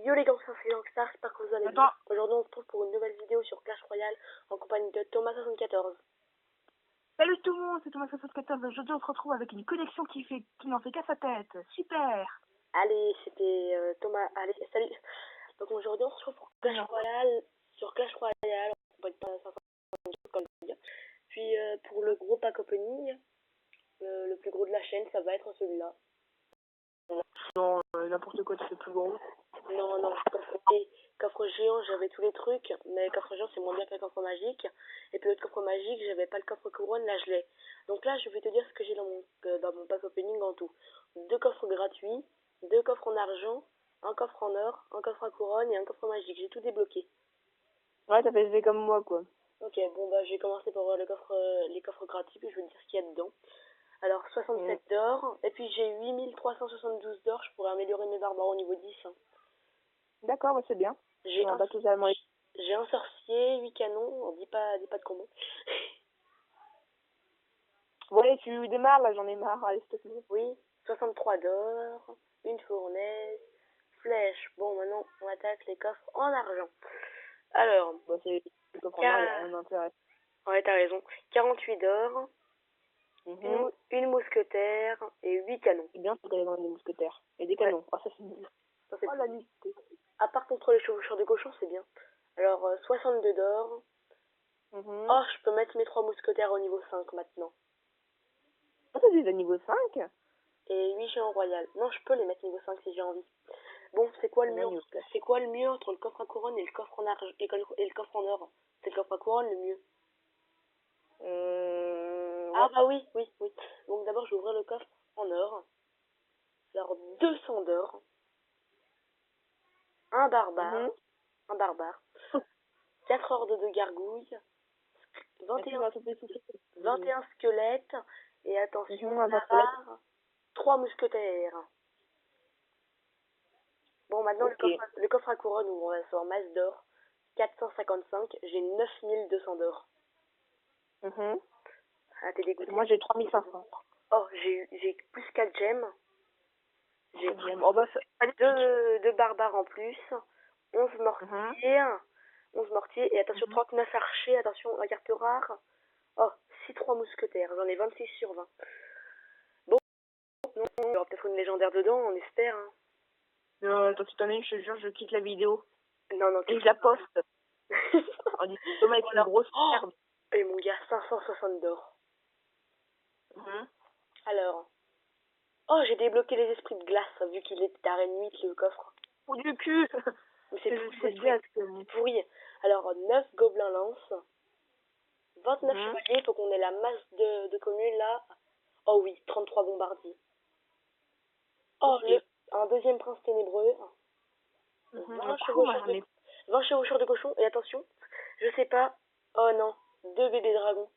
Yo les gars, c'est Youngstar, j'espère que vous allez bien. Aujourd'hui on se retrouve pour une nouvelle vidéo sur Clash Royale en compagnie de Thomas74. Salut tout le monde, c'est Thomas74. Aujourd'hui on se retrouve avec une connexion qui n'en fait qu'à sa tête. Super. Allez, c'était Thomas. Allez, salut. Donc aujourd'hui on se retrouve pour Clash Royale, sur Clash Royale en compagnie de Thomas74 comme je dis. Puis pour le gros pack opening, le plus gros de la chaîne, ça va être celui-là. Non, n'importe quoi, tu fais plus gros. Non, coffre géant, j'avais tous les trucs, mais coffre géant c'est moins bien que le coffre magique. Et puis l'autre coffre magique, j'avais pas le coffre couronne, là je l'ai. Donc là je vais te dire ce que j'ai dans mon pack opening en tout. 2 coffres gratuits, 2 coffres en argent, un coffre en or, un coffre à couronne et un coffre magique. J'ai tout débloqué. Ouais, t'as fait comme moi quoi. Ok, bon bah je vais commencer par les coffres gratuits, puis je vais te dire ce qu'il y a dedans. Alors 67 d'or, et puis j'ai 8372 d'or, je pourrais améliorer mes barbares au niveau 10. Hein. D'accord, bah c'est bien. J'ai un sorcier, 8 canons, dis pas de combo. Ouais, tu démarres là, j'en ai marre, allez s'il te plaît. Oui, 63 d'or, une fournaise, flèche. Bon, maintenant on attaque les coffres en argent. Alors, bah, c'est le coffre en or, il n'y a rien d'intérêt. Ouais, t'as raison. 48 d'or, une mousquetaire et 8 canons. C'est bien, c'est d'aller dans les mousquetaires. Et des canons. Oh, ça c'est nul. Oh, la liste. À part contre les chevaucheurs de cochon, c'est bien. Alors, 62 d'or. Oh, je peux mettre mes 3 mousquetaires au niveau 5 maintenant. Ah, t'as des niveau 5 ? Et 8 géants royal. Non, je peux les mettre niveau 5 si j'ai envie. Bon, c'est quoi le mieux entre le coffre à couronne et le coffre en argent et le coffre en or? C'est le coffre à couronne le mieux. Ah bah oui. Donc d'abord, je vais ouvrir le coffre en or. Alors, 200 d'or. Un barbare. 4 hordes de gargouilles. 21 squelettes. Et attention, l'avare, 3 mousquetaires. Bon, maintenant, le coffre à couronne où on va sur masse d'or. 455. J'ai 9200 d'or. Ah, t'es dégoûté. Moi, j'ai 3500. Oh, j'ai plus 4 gemmes. J'ai deux barbares en plus. 11 mortiers. 11 mortiers. Et attention, 39 archers. Attention, la carte rare. Oh, 6-3 mousquetaires. J'en ai 26 sur 20. Bon, non, il y aura peut-être une légendaire dedans, on espère. Hein. Non, attends, si t'en as une, je te jure, je quitte la vidéo. Non. Et je la poste. On dit Thomas avec une grosse merde. Et mon gars, 560 d'or. Alors. Oh, j'ai débloqué les esprits de glace, vu qu'il est arène 8, le coffre. Oh du cul. Mais c'est pourri. Alors, 9 gobelins lance. 29 chevaliers, il faut qu'on ait la masse de communes là. Oh oui, 33 bombardiers. Oh, un deuxième prince ténébreux. 20 chevaucheurs de cochon. Et attention, je sais pas. Oh non, 2 bébés dragons.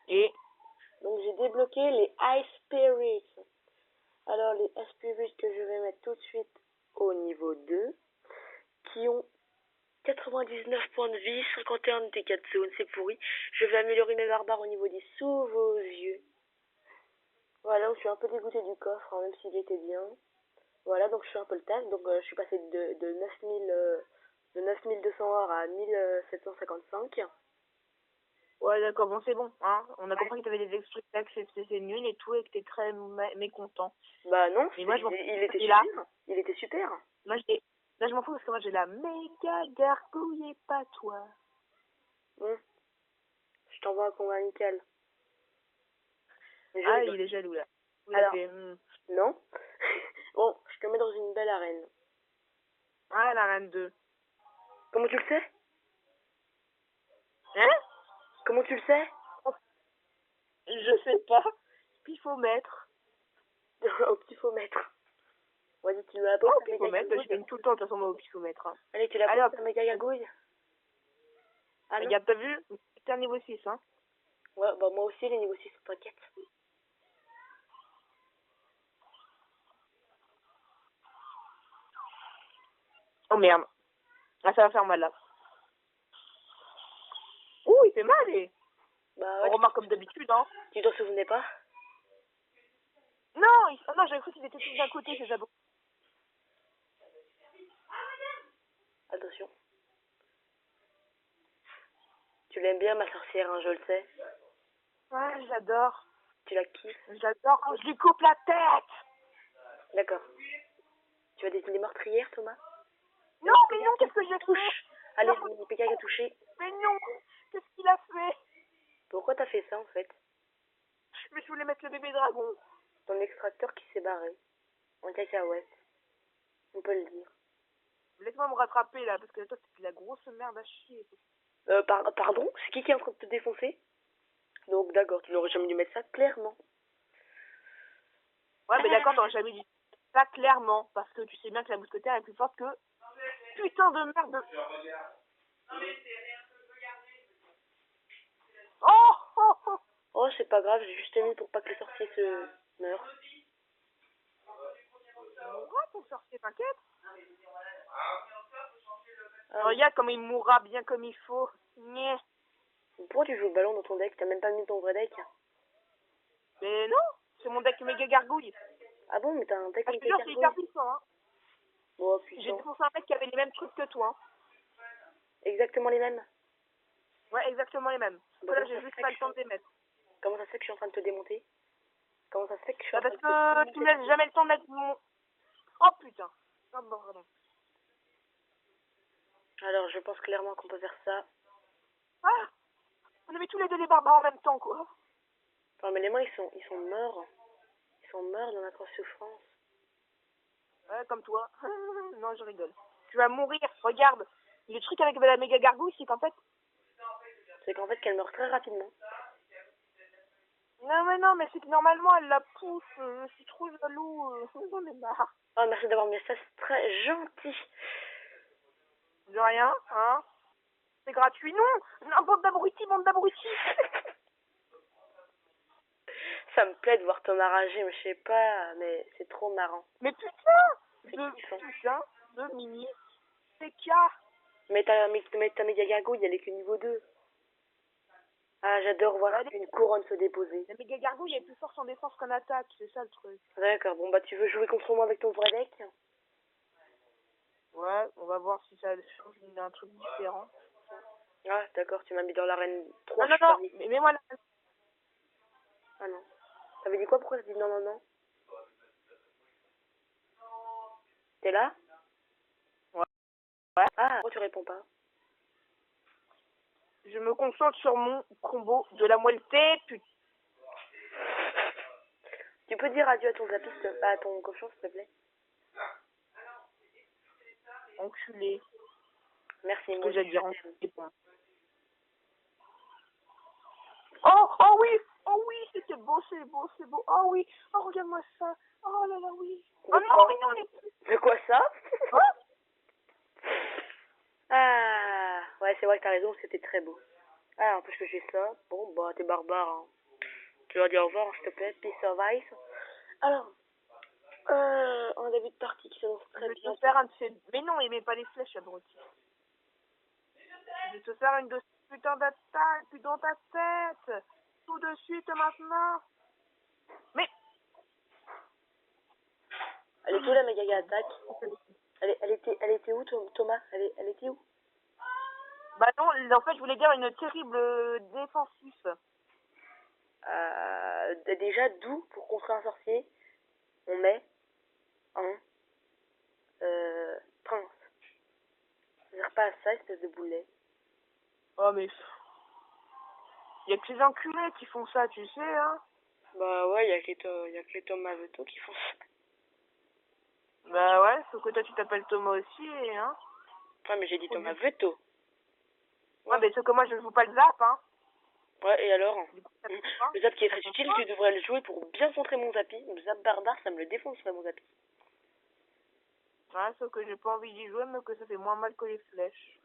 Et donc j'ai débloqué les Ice Spirits. Alors les Ice Spirits que je vais mettre tout de suite au niveau 2, qui ont 99 points de vie, 51 de dégâts de zone, c'est pourri. Je vais améliorer mes barbares au niveau 10 sous vos yeux. Voilà, donc je suis un peu dégoûté du coffre, hein, même s'il était bien. Voilà, donc je fais un peu le taf. Donc je suis passé de 9200 or à 1755. Ouais, d'accord, bon, c'est bon, hein. On a compris que t'avais des extraits que c'est nul et tout, et que t'es très mécontent. Bah non, mais moi, il était super. Il était super. Là, je m'en fous parce que moi, j'ai la méga gargouille et pas toi. Bon, je t'envoie un combat amical. Ah, il est jaloux, là. Alors, non. Bon, je te mets dans une belle arène. Ah, l'arène 2. Comment tu le sais? Hein? Comment tu le sais? Je sais pas. Pifomètre. Au pifomètre. Vas-y, tu l'as pas. Au pifomètre, je gagne tout le temps, de toute façon, moi, au pifomètre. Hein. Allez, tu l'as pas, ta méga gargouille. Regarde, t'as vu? T'es un niveau 6, hein? Ouais, bah moi aussi, les niveaux 6, t'inquiète. Oh merde. Ah, ça va faire mal, là. Ouh, il fait mal, et... Bah ouais. On remarque comme d'habitude, hein. Tu t'en souvenais pas? Non, non, j'avais cru qu'ils étaient tous d'un côté, ces abos. Attention. Tu l'aimes bien, ma sorcière, hein, je le sais. Ouais, j'adore. Tu la kiffes. J'adore quand je lui coupe la tête. D'accord. Tu as des meurtrières, Thomas? Non, mais non, qu'est-ce que j'ai fait? Touche. Allez, PK qui a touché. Mais non, qu'est-ce qu'il a fait? Pourquoi t'as fait ça, en fait? Mais je voulais mettre le bébé dragon. Ton extracteur qui s'est barré. En cacahuète. On peut le dire. Laisse-moi me rattraper, là, parce que toi, c'est de la grosse merde à chier. Pardon? C'est qui est en train de te défoncer? Donc, d'accord, tu n'aurais jamais dû mettre ça clairement. Ouais, mais d'accord, t'aurais jamais dit ça clairement, parce que tu sais bien que la mousquetaire est plus forte que putain de merde. Oh, oh, oh. Oh, c'est pas grave, j'ai juste mis pour pas que les sorciers se meurent. Mourra ton sorcier, t'inquiète. Ah, Regarde comme il mourra bien comme il faut. Nyeh. pourquoi tu joues au ballon dans ton deck? T'as même pas mis ton vrai deck? Mais non, c'est mon deck méga gargouille. Ah bon, mais t'as un deck Ah, je avec te des jure, c'est hyper cargouilles? puissant, hein. Oh, J'ai puissant. défoncé un mec qui avait les mêmes trucs que toi. Exactement les mêmes? Ouais, exactement les mêmes. Bah, Là, j'ai juste pas le temps de les mettre. Comment ça se fait que je suis en train de te démonter? Comment ça se fait que je suis Bah, en train parce de te que tu me laisses jamais le temps de mettre mon... Oh putain. Oh pardon. Alors, je pense clairement qu'on peut faire ça. Ah, on avait tous les deux les barbares en même temps, quoi. Enfin, mais les mains, ils sont morts. Ils sont morts dans notre souffrance. Ouais, comme toi. Non, je rigole. Tu vas mourir, regarde. Le truc avec la méga gargouille, c'est qu'en fait... C'est qu'en fait, qu'elle meurt très rapidement. Non, mais c'est que normalement, elle la pousse. Je suis trop jaloux. J'en ai marre. Oh, merci d'avoir mis ça, c'est très gentil. De rien, hein. C'est gratuit. Non, non, bande d'abrutis, bande d'abrutis. Ça me plaît de voir Thomas rager, mais je sais pas, mais c'est trop marrant. Mais putain kiffant. de mini PK. Mais ta méga gargouille, elle est que niveau 2. Ah, j'adore voir une couronne se déposer. La méga gargouille est plus forte en défense qu'en attaque, c'est ça le truc. D'accord, bon bah tu veux jouer contre moi avec ton vrai deck? Ouais, on va voir si ça change d'un truc différent. Ah, d'accord, tu m'as mis dans l'arène 3. Non, mais mets-moi la... Ah non. T'avais dit quoi? Pourquoi t'as dit non, non, non? T'es là? Ouais. Ah, pourquoi tu réponds pas? Je me concentre sur mon combo de la moelleté, putain. Tu peux dire adieu à ton zapiste, à ton cochon, s'il te plaît? Enculé. Merci, Ce moi que j'ai aussi, à dire, je t'aime. enculé. Oh oui, c'était beau, c'est beau, c'est beau. Oh oui, oh regarde-moi ça. Oh là là, oui. Oh non, mais non, De quoi ça? Oh. Ah, ouais, c'est vrai que t'as raison, c'était très beau. Ah, en plus que j'ai ça. Bon, bah, t'es barbare, hein. Tu vas dire au revoir, s'il te plaît, peace of ice. Alors, un début de partie qui s'annonce Je très vais bien. te faire un de ces... Mais non, il met pas les flèches, abruti. Je vais te faire une de ces putains d'attaques, puis dans ta tête. Tout de suite, maintenant. Mais... Elle est où, la méga attaque? Elle était où, Thomas? Elle était où? Bah non, en fait, je voulais dire une terrible défensif. Déjà, d'où, pour construire un sorcier, on met un prince. Ça sert pas à ça, espèce de boulet. Oh, mais... Il y a que les enculés qui font ça, tu sais, hein. Bah ouais, y a que les Thomas Veto qui font ça. Bah ouais, sauf que toi, tu t'appelles Thomas aussi, hein. Ouais, mais j'ai dit Thomas Veto. Ouais, mais sauf que moi, je ne joue pas le zap, hein. Ouais, et alors? Du coup, ça fait quoi? Le zap qui est très utile, tu devrais le jouer pour bien contrer mon zappy. Le zap barbare, ça me le défoncerait, mon zappy. Ouais, sauf que j'ai pas envie d'y jouer, mais que ça fait moins mal que les flèches.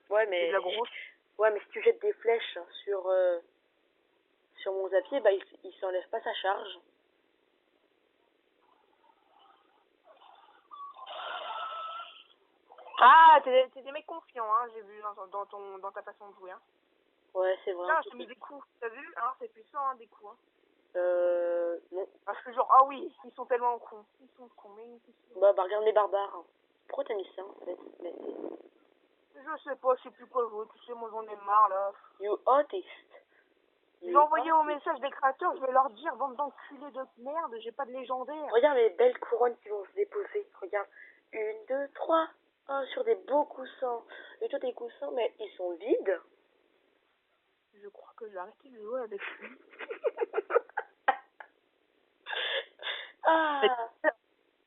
Ouais, C'est mais... de la grosse. Ouais, mais si tu jettes des flèches sur mon zappy, bah il s'enlève pas sa charge. Ah, t'es des mecs confiants, hein, j'ai vu dans ta façon de jouer, hein. Ouais, c'est vrai. Tiens, je t'ai mis des coups, t'as vu, hein, c'est puissant, hein, des coups, hein. Non. Parce que genre, ah oui, ils sont tellement cons. Ils sont cons, mais ils sont... Bah, regarde les barbares. Pourquoi t'as mis ça, en fait? Mais... Je sais pas, je sais plus quoi jouer. Tu sais, moi j'en ai marre là. You autist. Je vais envoyer au message des créateurs, je vais leur dire, bande d'enculés de merde, j'ai pas de légendaire. Regarde les belles couronnes qui vont se déposer. Regarde. 1, 2, 3. Oh, sur des beaux coussins. Et toi, tes coussins, mais ils sont vides. Je crois que je vais arrêter de jouer avec lui. Ah.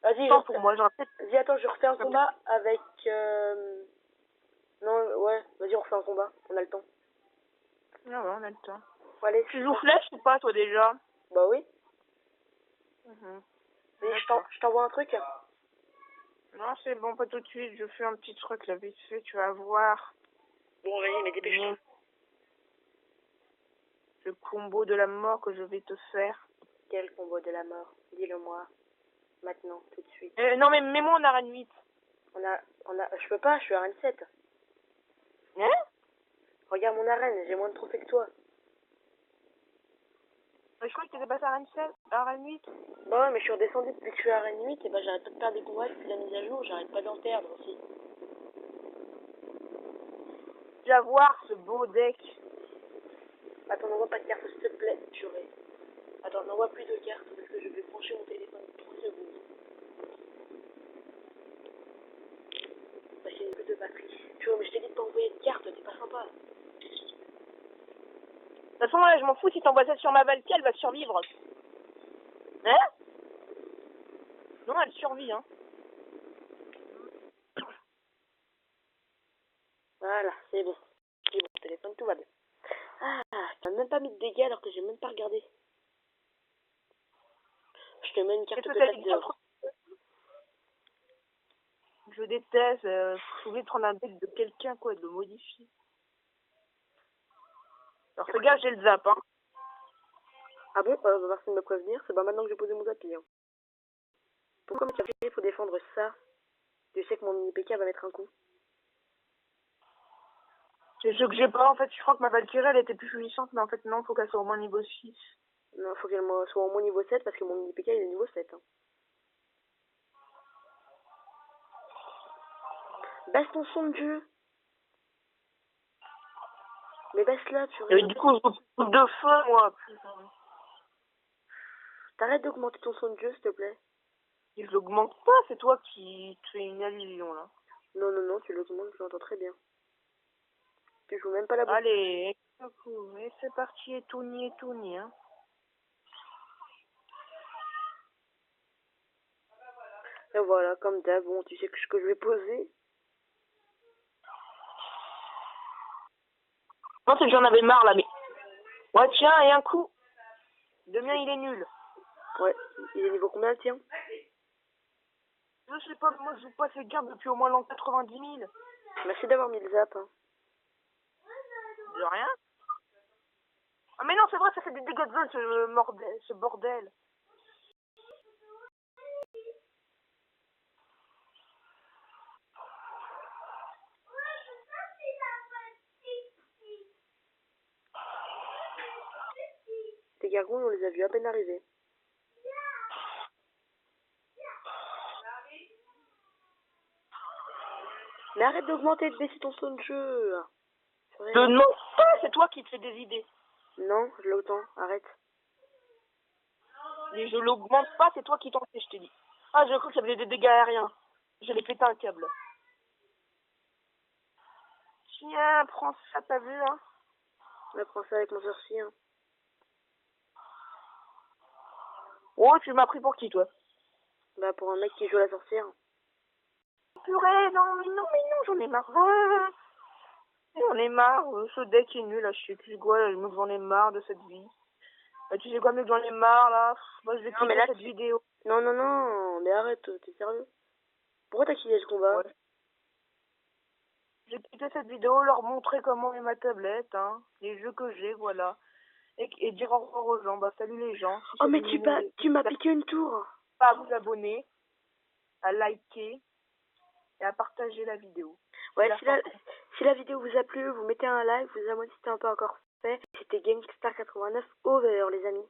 Vas-y, Pour moi, j'en ai vas-y, attends, je refais un combat avec... Non, ouais, vas-y, on refait un combat. On a le temps. Ah ouais, on a le temps. Bon, allez, Tu joues flèche ou pas, toi, déjà? Bah oui. Mhm. Vas-y, je t'envoie un truc. Non, c'est bon, pas tout de suite. Je fais un petit truc, là, vite fait, tu vas voir. Bon, vas-y, mais dépêche-toi. Le combo de la mort que je vais te faire. Quel combo de la mort? Dis-le-moi. Maintenant, tout de suite. Non, mais mets-moi en arène 8. Je peux pas, je suis arène 7. Hein? Regarde mon arène, j'ai moins de trophées que toi. Je crois que t'étais passé à arène 7, arène 8. Bah ouais, mais je suis redescendu depuis que je suis arène 8 et bah j'arrête pas de perdre des combats depuis la mise à jour, j'arrête pas d'en perdre aussi. Tu vas voir ce beau deck. Attends, n'envoie pas de carte s'il te plaît, purée. Attends, n'envoie plus de cartes parce que je vais brancher mon téléphone 3 secondes. Parce qu'il n'y a plus de batterie. Purée, mais je t'ai dit de pas envoyer de cartes, t'es pas sympa. De toute façon, là, je m'en fous si t'envoies ça sur ma Valkyrie, elle va survivre. Hein? Non, elle survit, hein. Voilà, c'est bon. C'est bon, téléphone, tout va bien. Ah, t'as même pas mis de dégâts alors que j'ai même pas regardé. Je te mets une carte de date dehors. Je déteste, je voulais prendre un deck de quelqu'un, quoi, de le modifier. Alors fais gaffe, j'ai le zap, hein. Ah bon, merci de me prévenir, c'est pas maintenant que j'ai posé mon tapis, hein. Pourquoi il faut défendre ça? Tu sais que mon mini PK va mettre un coup. C'est ce que j'ai pas, en fait, je crois que ma Valkyrie, elle était plus puissante, mais en fait, non, faut qu'elle soit au moins niveau 6. Non, faut qu'elle soit au moins niveau 7 parce que mon mini PK il est niveau 7. Hein. Baisse ton son de jeu. Mais baisse-la, tu Et du coup, je coupe de feu, moi. T'arrêtes d'augmenter ton son de jeu, s'il te plaît. Et je l'augmente pas, c'est toi qui te fais une allusion, là. Non, non, non, tu l'augmentes, je l'entends très bien. Tu joues même pas la boucle. Allez, et c'est parti, et tout ni, hein. Et voilà, comme d'hab, bon, tu sais que ce que je vais poser. Non, c'est que j'en avais marre, là, mais... Ouais, tiens, et un coup. Le mien, il est nul. Ouais, il est niveau combien le tien? Je sais pas, moi, je joue pas ces cartes depuis au moins l'an 90 000. Merci d'avoir mis le zap. Hein. De rien. Ah, mais non, c'est vrai, ça fait des dégâts de zone, ce bordel. Tes gargouilles, on les a vus à peine arriver. Mais arrête d'augmenter et de baisser ton son de jeu. Non, c'est toi qui te fais des idées. Non, je l'entends, arrête. Mais je l'augmente pas, c'est toi qui t'en fais, je t'ai dit. Ah, je crois que ça faisait des dégâts aériens. J'allais péter un câble. Tiens, prends ça, t'as vu, hein? On prend ça avec mon sorcier. Hein. Oh, tu m'as pris pour qui, toi? Bah, pour un mec qui joue à la sorcière. Purée, non, j'en ai marre. J'en ai marre, ce deck est nul, là, je sais plus quoi, j'en ai marre de cette vie. Tu sais quoi, mec, j'en ai marre, là. Moi, je vais quitter cette vidéo. Non, non, non, mais arrête, t'es sérieux? Pourquoi t'as quitté ce combat? Ouais. J'ai quitté cette vidéo, leur montrer comment est ma tablette, hein, les jeux que j'ai, voilà. Et dire au revoir aux gens. Bah, salut les gens. Si oh, mais tu m'as piqué une tour. Pas à vous abonner, à liker et à partager la vidéo. Ouais, si la vidéo vous a plu, vous mettez un like, vous abonnez si c'était pas encore fait. C'était Gangstar89 over, les amis.